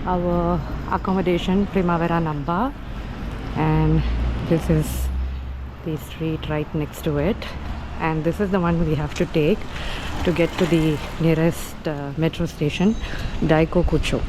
our accommodation, Primavera Namba, and this is the street right next to it, and this is the one we have to take to get to the nearest metro station, Daikokucho.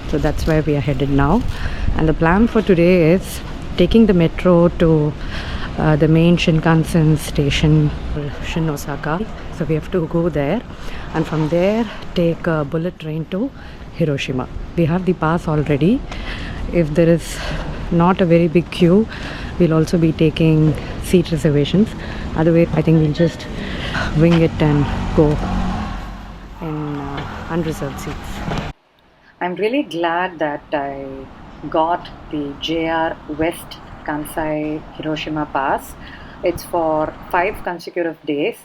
So that's where we are headed now, and the plan for today is taking the metro to the main Shinkansen station, Shin Osaka. So we have to go there, and from there take a bullet train to Hiroshima. We have the pass already. If there is not a very big queue, we'll also be taking seat reservations. Otherwise, I think we'll just wing it and go in unreserved seats. I'm really glad that I got the JR West Kansai Hiroshima pass. It's for 5 consecutive days,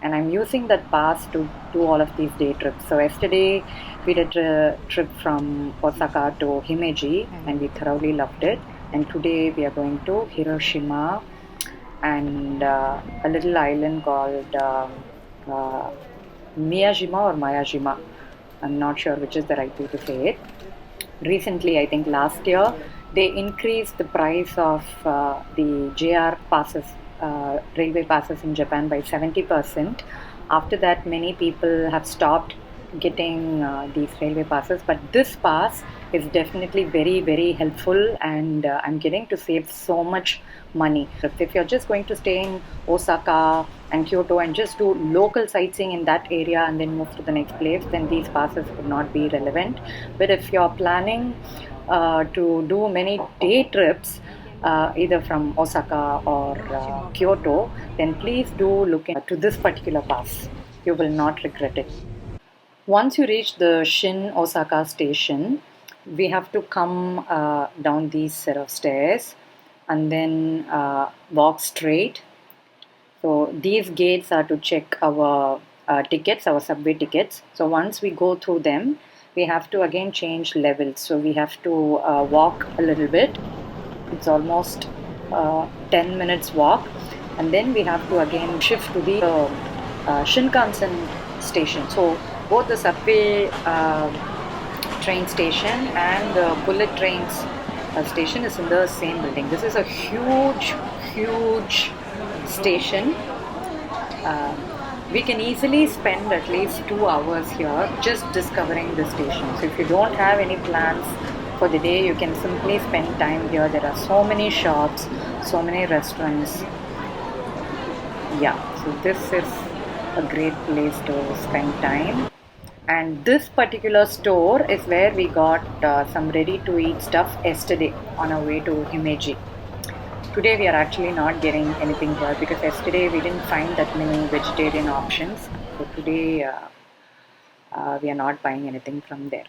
and I'm using that pass to do all of these day trips. So yesterday we did a trip from Osaka to Himeji, and we thoroughly loved it. And today we are going to Hiroshima and a little island called Miyajima or Mayajima. I'm not sure which is the right way to say it. Recently, I think last year, they increased the price of the JR passes, railway passes in Japan by 70%. After that, many people have stopped getting these railway passes, but this pass is definitely very, very helpful, and I'm getting to save so much money. If you're just going to stay in Osaka and Kyoto and just do local sightseeing in that area and then move to the next place, then these passes would not be relevant. But if you're planning to do many day trips, either from Osaka or Kyoto, then please do look into this particular pass. You will not regret it. Once you reach the Shin Osaka station, we have to come down these set of stairs and then walk straight. So these gates are to check our tickets, our subway tickets. So once we go through them, we have to again change levels. So we have to walk a little bit. It's almost 10 minutes walk, and then we have to again shift to the Shinkansen station. So both the subway train station and the bullet trains station is in the same building. This is a huge station. We can easily spend at least 2 hours here just discovering the station. So if you don't have any plans for the day, you can simply spend time here. There are so many shops, so many restaurants. Yeah, so this is a great place to spend time. And this particular store is where we got some ready-to-eat stuff yesterday on our way to Himeji. Today we are actually not getting anything here because yesterday we didn't find that many vegetarian options. So today we are not buying anything from there.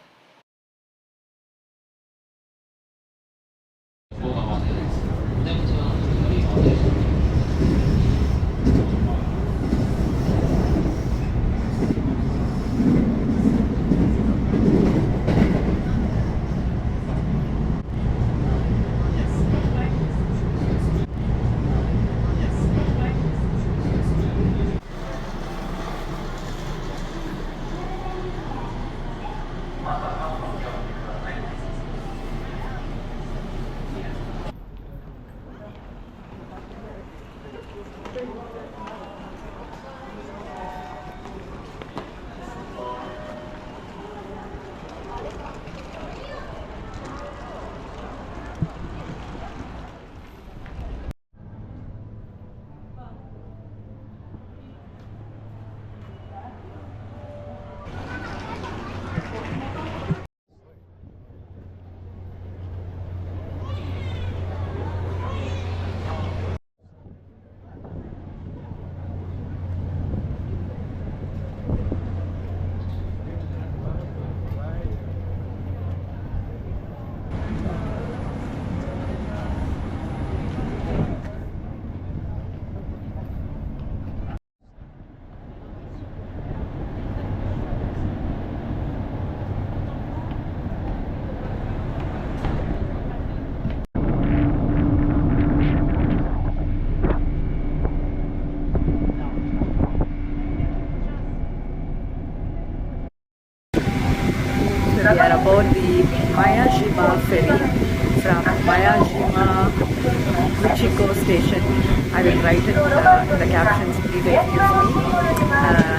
destination. I will write it in the captions, please excuse me.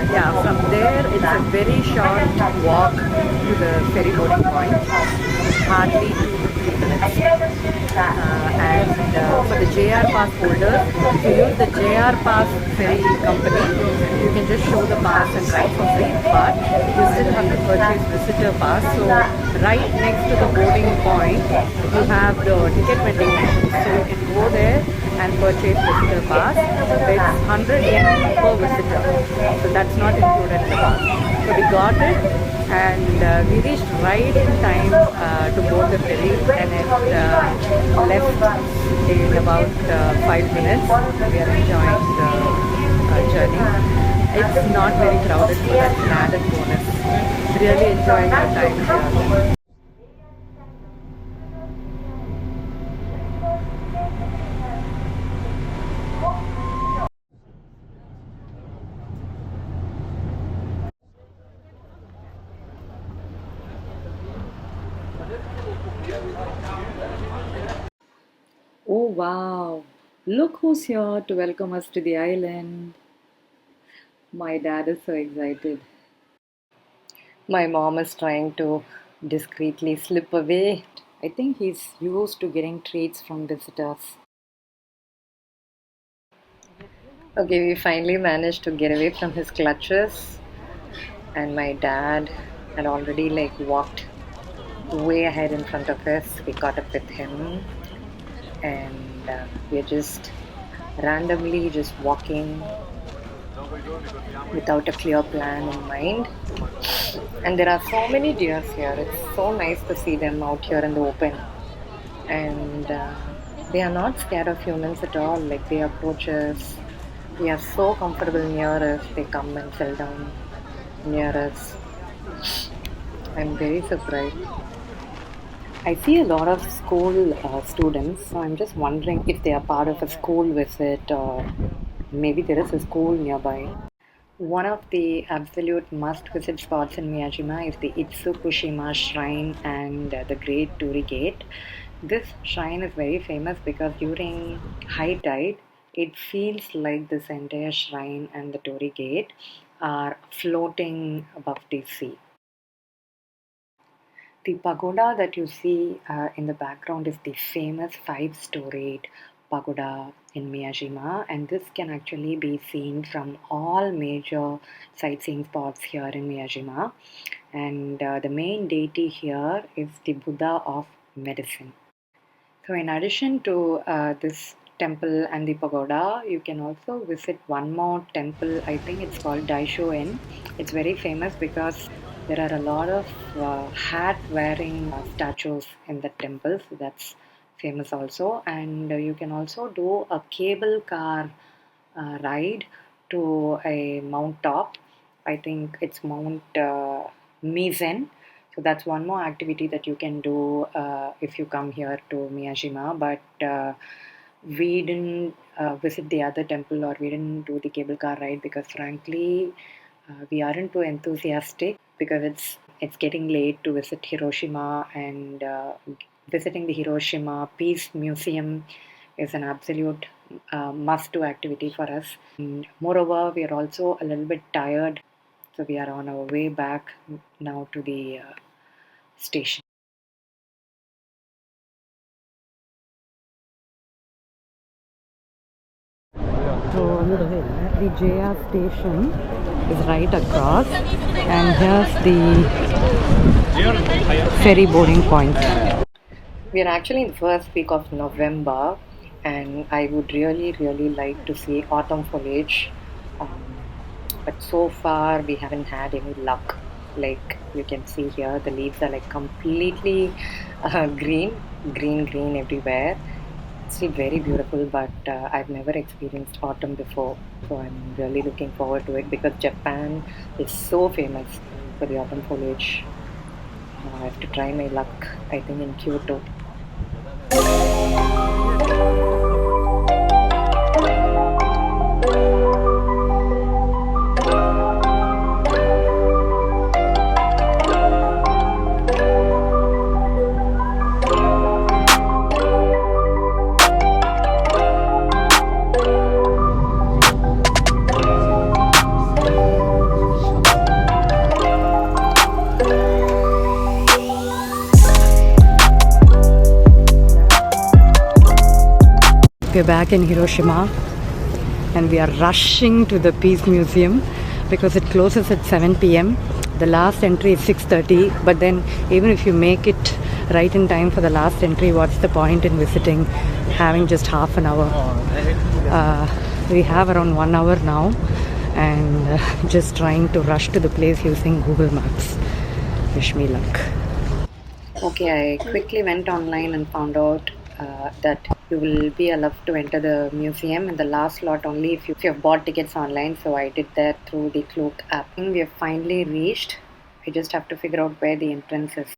Yeah, from there it's a very short walk to the ferry boarding point, hardly 2 to 3 minutes. And for the JR pass holders, if you use the JR pass ferry company, you can just show the pass and ride for free, but you still have to purchase visitor pass. So right next to the boarding point, you have the ticket vending machine. So you can go there and purchase visitor pass. It's 100 yen per visitor. So that's not included in the pass. So we got it, and we reached right in time to board the ferry, and it left in about 5 minutes. We are enjoying the journey. It's not very crowded, so that's an added bonus. Really enjoying our time here. Oh wow! Look who's here to welcome us to the island. My dad is so excited. My mom is trying to discreetly slip away. I think he's used to getting treats from visitors. Okay, we finally managed to get away from his clutches, and my dad had already walked way ahead in front of us. We caught up with him, and we're just randomly just walking without a clear plan in mind. And there are so many deers here. It's so nice to see them out here in the open. And they are not scared of humans at all. Like they approach us. We are so comfortable near us. They come and settle down near us. I'm very surprised. I see a lot of school students, so I'm just wondering if they are part of a school visit or maybe there is a school nearby. One of the absolute must visit spots in Miyajima is the Itsukushima Shrine and the Great Torii Gate. This shrine is very famous because during high tide, it feels like this entire shrine and the Torii Gate are floating above the sea. The pagoda that you see in the background is the famous five-storied pagoda in Miyajima, and this can actually be seen from all major sightseeing spots here in Miyajima. And the main deity here is the Buddha of medicine. So, in addition to this temple and the pagoda, you can also visit one more temple. I think it's called Daisho-en. It's very famous because there are a lot of hat wearing statues in the temple, so that's famous also. And you can also do a cable car ride to a mount top. I think it's Mount Mizen. So that's one more activity that you can do if you come here to Miyajima. But we didn't visit the other temple or we didn't do the cable car ride because frankly we aren't too enthusiastic because it's getting late to visit Hiroshima, and visiting the Hiroshima Peace Museum is an absolute must-do activity for us. And moreover, we are also a little bit tired, so we are on our way back now to the station. So the JR station is right across, and here's the ferry boarding point. We are actually in the first week of November, and I would really like to see autumn foliage. Um, but so far, we haven't had any luck. Like you can see here, the leaves are like completely green everywhere. It's still very beautiful, but I've never experienced autumn before. So I'm really looking forward to it because Japan is so famous for the autumn foliage. I have to try my luck, I think, in Kyoto. We're back in Hiroshima and we are rushing to the Peace Museum because it closes at 7 p.m. The last entry is 6:30, but then even if you make it right in time for the last entry, what's the point in visiting, having just half an hour? We have around 1 hour now and just trying to rush to the place using Google Maps. Wish me luck. Okay, I quickly went online and found out that you will be allowed to enter the museum in the last slot only if you have bought tickets online. So I did that through the Klook app. We have finally reached. I just have to figure out where the entrance is.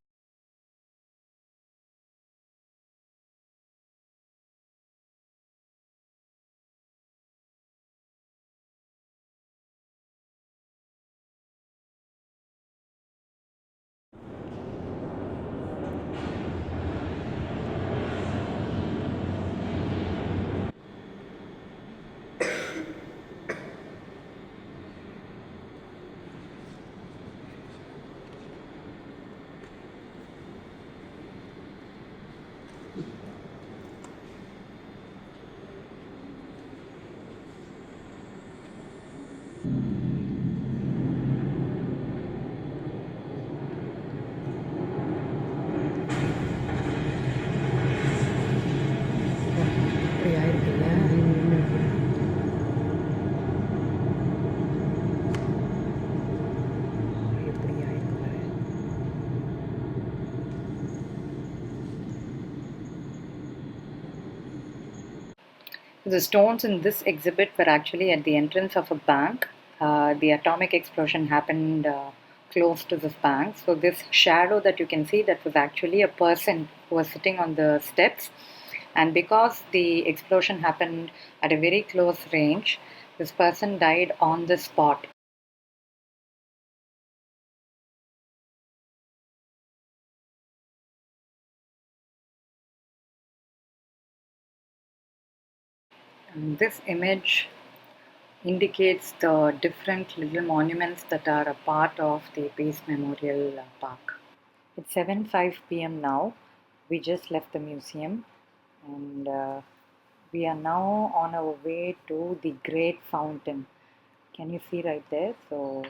The stones in this exhibit were actually at the entrance of a bank. The atomic explosion happened close to this bank. So this shadow that you can see, that was actually a person who was sitting on the steps. And because the explosion happened at a very close range, this person died on the spot. And this image indicates the different little monuments that are a part of the Peace Memorial Park. It's 7:05 p.m. now. We just left the museum and we are now on our way to the Great Fountain. Can you see right there? So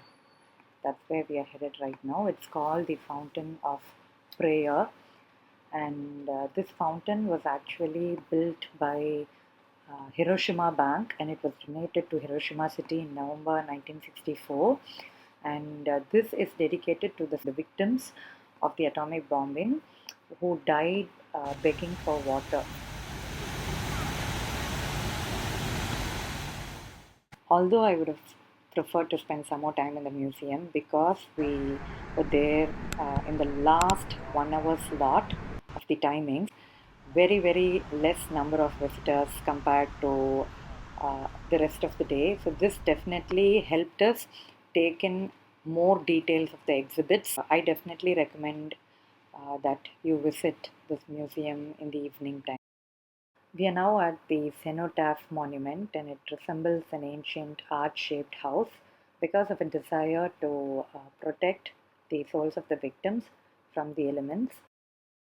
that's where we are headed right now. It's called the Fountain of Prayer, and this fountain was actually built by Hiroshima Bank, and it was donated to Hiroshima City in November 1964. And this is dedicated to the victims of the atomic bombing who died begging for water. Although I would have preferred to spend some more time in the museum because we were there in the last 1 hour slot of the timings, very less number of visitors compared to the rest of the day. So this definitely helped us take in more details of the exhibits. I definitely recommend that you visit this museum in the evening time. We are now at the cenotaph monument, and it resembles an ancient arch-shaped house because of a desire to protect the souls of the victims from the elements.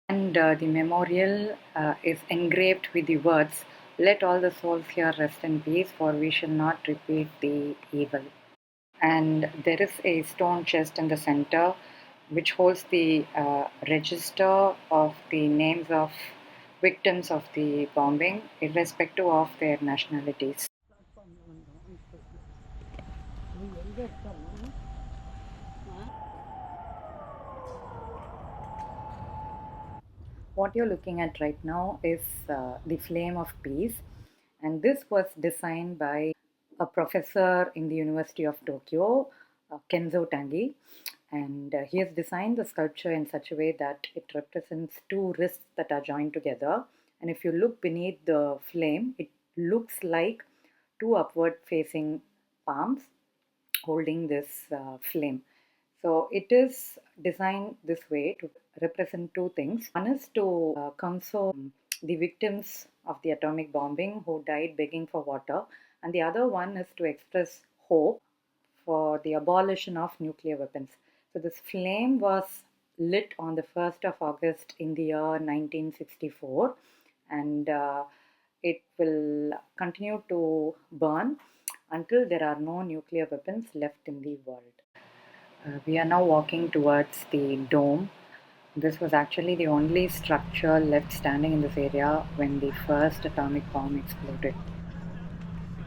And the memorial is engraved with the words, "Let all the souls here rest in peace, for we shall not repeat the evil." And there is a stone chest in the center which holds the register of the names of victims of the bombing, irrespective of their nationalities. What you're looking at right now is the Flame of Peace, and this was designed by a professor in the University of Tokyo, Kenzo Tangi, and he has designed the sculpture in such a way that it represents two wrists that are joined together. And if you look beneath the flame, it looks like two upward facing palms holding this flame. So it is designed this way to represent two things. One is to console the victims of the atomic bombing who died begging for water, and the other one is to express hope for the abolition of nuclear weapons. So this flame was lit on the 1st of August in the year 1964, and it will continue to burn until there are no nuclear weapons left in the world. We are now walking towards the dome. This was actually the only structure left standing in this area when the first atomic bomb exploded.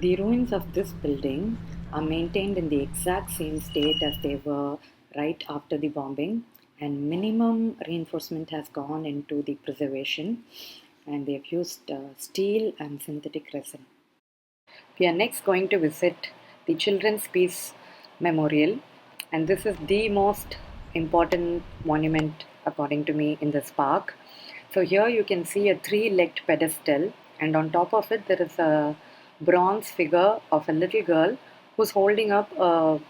The ruins of this building are maintained in the exact same state as they were right after the bombing, and minimum reinforcement has gone into the preservation, and they've used steel and synthetic resin. We are next going to visit the Children's Peace Memorial, and this is the most important monument, according to me, in this park. So, here you can see a three-legged pedestal, and on top of it, there is a bronze figure of a little girl who's holding up a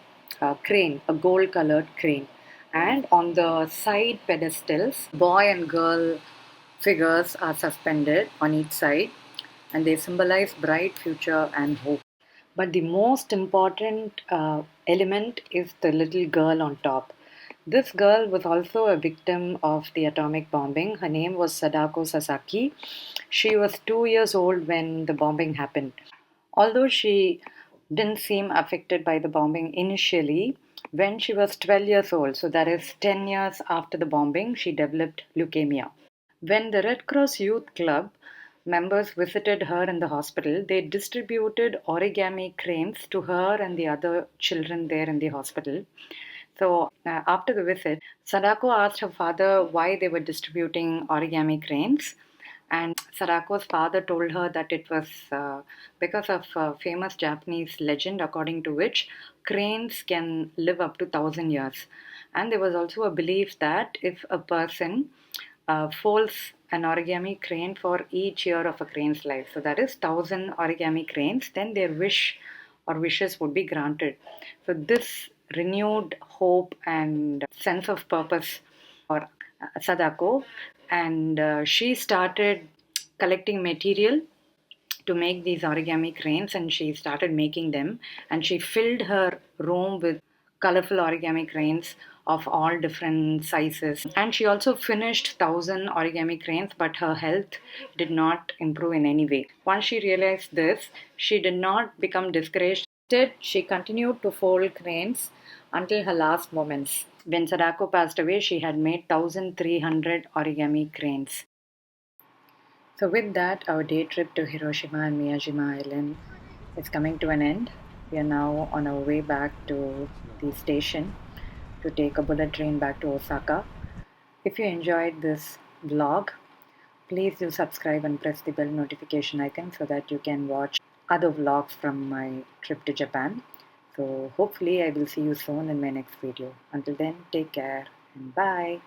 crane, a gold colored crane. And on the side pedestals, boy and girl figures are suspended on each side, and they symbolize bright future and hope. But the most important element is the little girl on top. This girl was also a victim of the atomic bombing. Her name was Sadako Sasaki. She was 2 years old when the bombing happened. Although she didn't seem affected by the bombing initially, when she was 12 years old, so that is 10 years after the bombing, she developed leukemia. When the Red Cross Youth Club members visited her in the hospital, they distributed origami cranes to her and the other children there in the hospital. So, after the visit, Sadako asked her father why they were distributing origami cranes. And Sadako's father told her that it was because of a famous Japanese legend according to which cranes can live up to 1,000 years. And there was also a belief that if a person folds an origami crane for each year of a crane's life, so that is 1,000 origami cranes, then their wish or wishes would be granted. So, this renewed hope and sense of purpose for Sadako, and she started collecting material to make these origami cranes, and she started making them, and she filled her room with colorful origami cranes of all different sizes, and she also finished 1,000 origami cranes, but her health did not improve in any way. Once she realized this, she did not become discouraged. Instead, she continued to fold cranes until her last moments. When Sadako passed away, she had made 1,300 origami cranes. So, with that, our day trip to Hiroshima and Miyajima Island is coming to an end. We are now on our way back to the station to take a bullet train back to Osaka. If you enjoyed this vlog, please do subscribe and press the bell notification icon so that you can watch other vlogs from my trip to Japan. So, hopefully, I will see you soon in my next video. Until then, take care and bye.